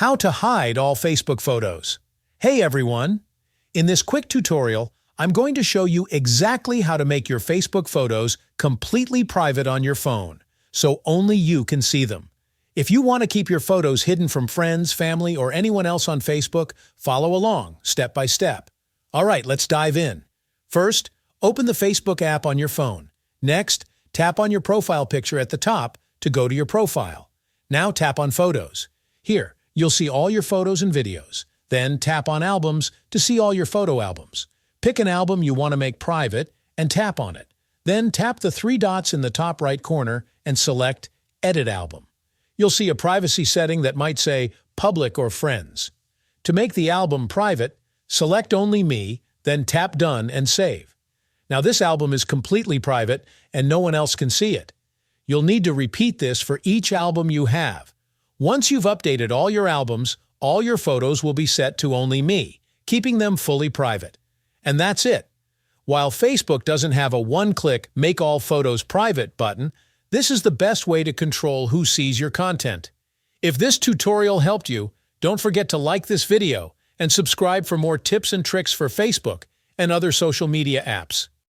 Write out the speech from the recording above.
How to hide all Facebook photos. Hey everyone! In this quick tutorial, I'm going to show you exactly how to make your Facebook photos completely private on your phone, so only you can see them. If you want to keep your photos hidden from friends, family, or anyone else on Facebook, follow along, step by step. Alright, let's dive in. First, open the Facebook app on your phone. Next, tap on your profile picture at the top to go to your profile. Now tap on Photos. Here, you'll see all your photos and videos. Then tap on Albums to see all your photo albums. Pick an album you want to make private and tap on it. Then tap the three dots in the top right corner and select Edit Album. You'll see a privacy setting that might say Public or Friends. To make the album private, select Only Me, then tap Done and save. Now this album is completely private and no one else can see it. You'll need to repeat this for each album you have. Once you've updated all your albums, all your photos will be set to Only Me, keeping them fully private. And that's it. While Facebook doesn't have a one-click Make All Photos Private button, this is the best way to control who sees your content. If this tutorial helped you, don't forget to like this video and subscribe for more tips and tricks for Facebook and other social media apps.